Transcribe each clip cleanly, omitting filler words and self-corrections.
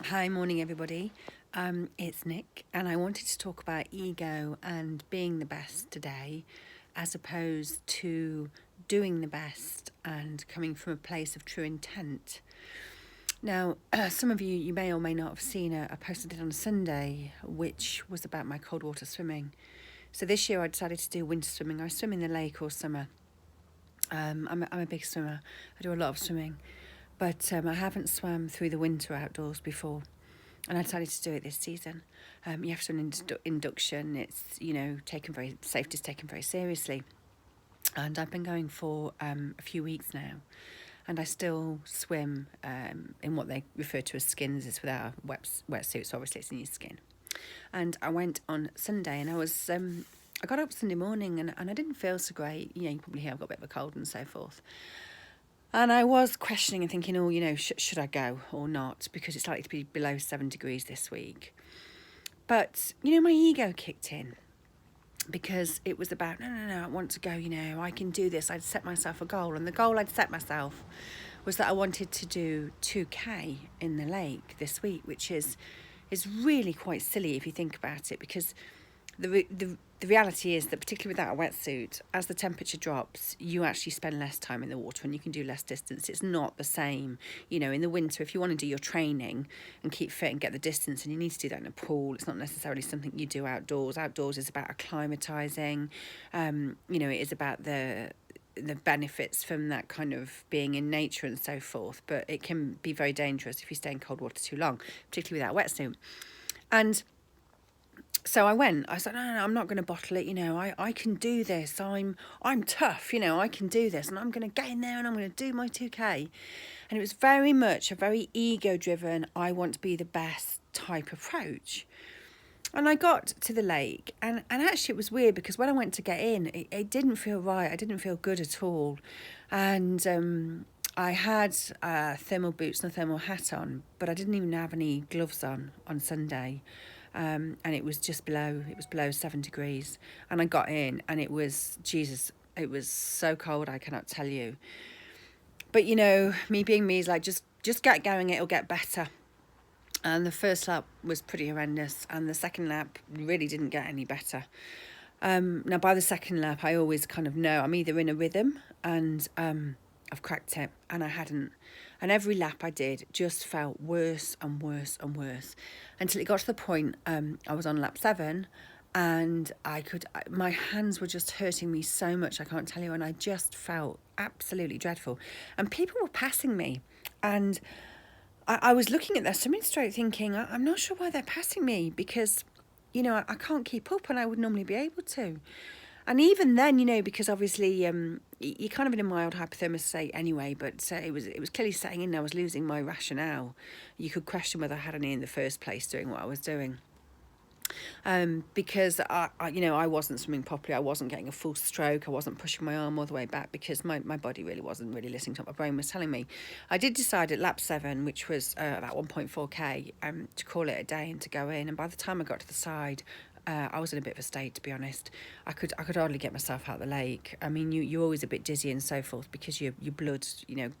Hi, morning everybody. It's Nick, and I wanted to talk about ego and being the best today, as opposed to doing the best and coming from a place of true intent. Now, some of you may or may not have seen a post I did on Sunday, which was about my cold water swimming. So this year I decided to do winter swimming. I swim in the lake all summer. I'm a big swimmer. I do a lot of swimming, but I haven't swum through the winter outdoors before. And I decided to do it this season. You have to do an induction. It's safety is taken very seriously, and I've been going for a few weeks now, and I still swim in what they refer to as skins. It's without a wetsuit, so obviously it's in your skin. And I went on Sunday, and I got up Sunday morning, and I didn't feel so great. You probably hear I've got a bit of a cold and so forth. And I was questioning and thinking, should I go or not? Because it's likely to be below 7 degrees this week. But, my ego kicked in because it was about, no, I want to go, I can do this. I'd set myself a goal. And the goal I'd set myself was that I wanted to do 2K in the lake this week, which is really quite silly if you think about it, because the reality is that, particularly without a wetsuit, as the temperature drops, you actually spend less time in the water and you can do less distance. It's not the same, in the winter. If you want to do your training and keep fit and get the distance, and you need to do that in a pool, it's not necessarily something you do outdoors. Outdoors is about acclimatizing. It is about the benefits from that kind of being in nature and so forth, but it can be very dangerous if you stay in cold water too long, particularly without a wetsuit. And so I went. I said, no, I'm not going to bottle it. I can do this. I'm tough. I can do this, and I'm going to get in there and I'm going to do my 2K. And it was very much a very ego-driven, I want to be the best type approach. And I got to the lake, and actually it was weird because when I went to get in, it didn't feel right. I didn't feel good at all. And I had thermal boots and a thermal hat on, but I didn't even have any gloves on Sunday. And it was below 7 degrees. And I got in, and it was so cold, I cannot tell you. But, me being me is like, just get going, it'll get better. And the first lap was pretty horrendous, and the second lap really didn't get any better. Now, by the second lap, I always kind of know I'm either in a rhythm and I've cracked it, and I hadn't. And every lap I did just felt worse and worse and worse, until it got to the point I was on lap 7, and my hands were just hurting me so much, I can't tell you, and I just felt absolutely dreadful. And people were passing me, and I was looking at their swimming stroke thinking, I'm not sure why they're passing me, because, I can't keep up, and I would normally be able to. And even then, because obviously you're kind of in a mild hypothermia state anyway, but it was clearly setting in. I was losing my rationale. You could question whether I had any in the first place doing what I was doing. Because I wasn't swimming properly. I wasn't getting a full stroke. I wasn't pushing my arm all the way back because my body really wasn't really listening to what my brain was telling me. I did decide at lap 7, which was about 1.4k, to call it a day and to go in. And by the time I got to the side, I was in a bit of a state, to be honest. I could hardly get myself out of the lake. I mean, you're always a bit dizzy and so forth because your blood,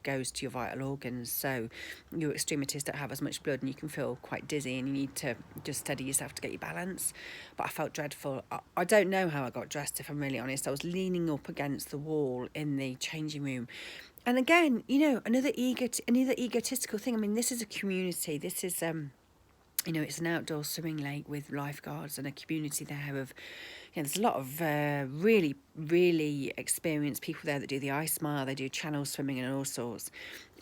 goes to your vital organs. So your extremities don't have as much blood, and you can feel quite dizzy, and you need to just steady yourself to get your balance. But I felt dreadful. I don't know how I got dressed, if I'm really honest. I was leaning up against the wall in the changing room. And again, another egotistical thing. I mean, this is a community. This is it's an outdoor swimming lake with lifeguards and a community there of, there's a lot of really, really experienced people there that do the ice mile, they do channel swimming and all sorts.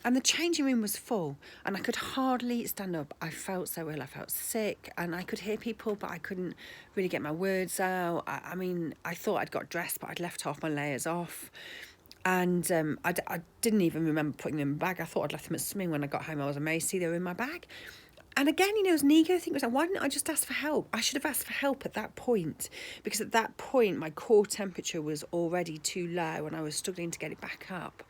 And the changing room was full, and I could hardly stand up. I felt so ill, I felt sick, and I could hear people, but I couldn't really get my words out. I mean, I thought I'd got dressed, but I'd left half my layers off. And I didn't even remember putting them in my bag. I thought I'd left them at swimming. When I got home, I was amazed to see they were in my bag. And again, it was an ego thing. It was like, why didn't I just ask for help? I should have asked for help at that point, because at that point, my core temperature was already too low and I was struggling to get it back up.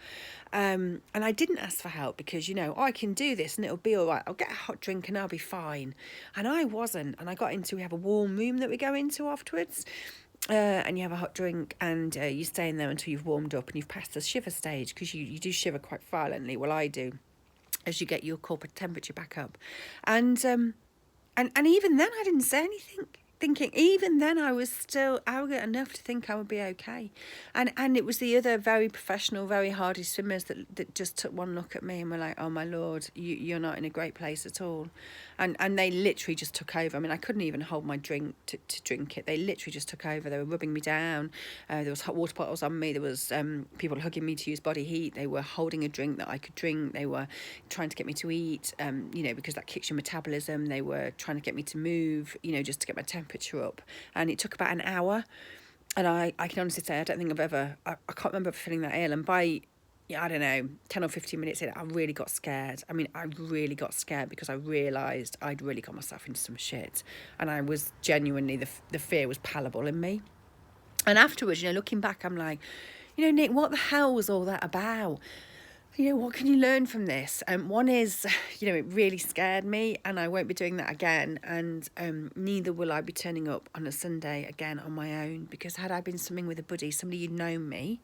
And I didn't ask for help because, I can do this and it'll be all right. I'll get a hot drink and I'll be fine. And I wasn't. And we have a warm room that we go into afterwards. And you have a hot drink, and you stay in there until you've warmed up and you've passed the shiver stage, because you do shiver quite violently. Well, I do. as you get your corporate temperature back up. And even then I didn't say anything, thinking even then I was still arrogant enough to think I would be okay. And it was the other very professional, very hardy swimmers that just took one look at me and were like, oh my Lord, you're not in a great place at all. And they literally just took over. I mean, I couldn't even hold my drink to drink it. They literally just took over. They were rubbing me down. There was hot water bottles on me. There was people hugging me to use body heat. They were holding a drink that I could drink. They were trying to get me to eat, because that kicks your metabolism. They were trying to get me to move, just to get my temperature up. And it took about an hour. And I can honestly say, I don't think I can't remember feeling that ill. And by, I don't know, 10 or 15 minutes in, I really got scared. I mean, I really got scared because I realised I'd really got myself into some shit. And I was genuinely, the fear was palpable in me. And afterwards, looking back, I'm like, Nick, what the hell was all that about? What can you learn from this? One is, it really scared me, and I won't be doing that again. And neither will I be turning up on a Sunday again on my own, because had I been swimming with a buddy, somebody who'd known me,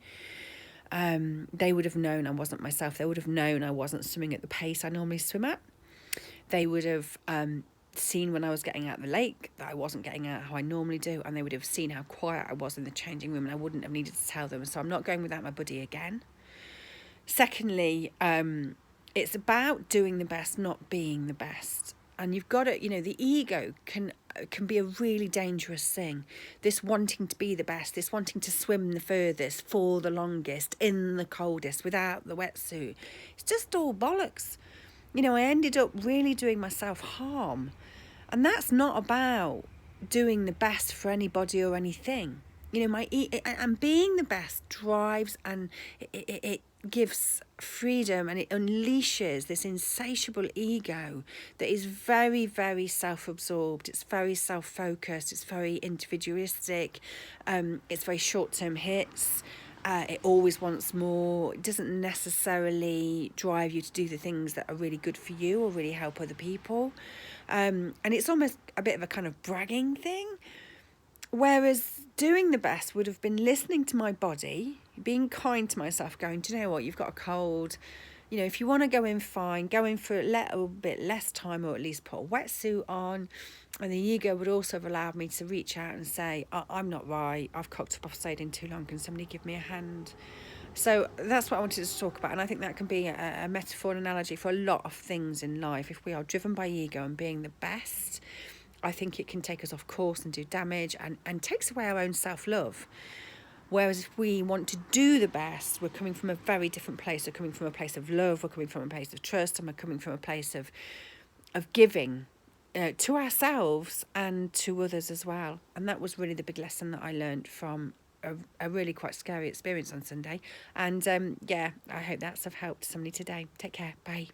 they would have known I wasn't myself. They would have known I wasn't swimming at the pace I normally swim at. They would have seen when I was getting out of the lake that I wasn't getting out how I normally do, and they would have seen how quiet I was in the changing room, and I wouldn't have needed to tell them. So I'm not going without my buddy again. Secondly, it's about doing the best, not being the best. And you've got to, the ego can be a really dangerous thing. This wanting to be the best, this wanting to swim the furthest, for the longest, in the coldest, without the wetsuit. It's just all bollocks. I ended up really doing myself harm. And that's not about doing the best for anybody or anything. And being the best drives, and it gives freedom, and it unleashes this insatiable ego that is very, very self-absorbed. It's very self-focused. It's very individualistic. It's very short-term hits. It always wants more. It doesn't necessarily drive you to do the things that are really good for you or really help other people. And it's almost a bit of a kind of bragging thing. Whereas doing the best would have been listening to my body, being kind to myself, going, do you know what, you've got a cold. If you want to go in, fine, go in for a little bit less time, or at least put a wetsuit on. And the ego would also have allowed me to reach out and say, I'm not right, I've cocked up, I've stayed in too long, can somebody give me a hand? So that's what I wanted to talk about. And I think that can be a metaphor and analogy for a lot of things in life. If we are driven by ego and being the best, I think it can take us off course and do damage, and takes away our own self-love. Whereas if we want to do the best, we're coming from a very different place. We're coming from a place of love, we're coming from a place of trust, and we're coming from a place of giving to ourselves and to others as well. And that was really the big lesson that I learned from a really quite scary experience on Sunday. And I hope that's of help to somebody today. Take care. Bye.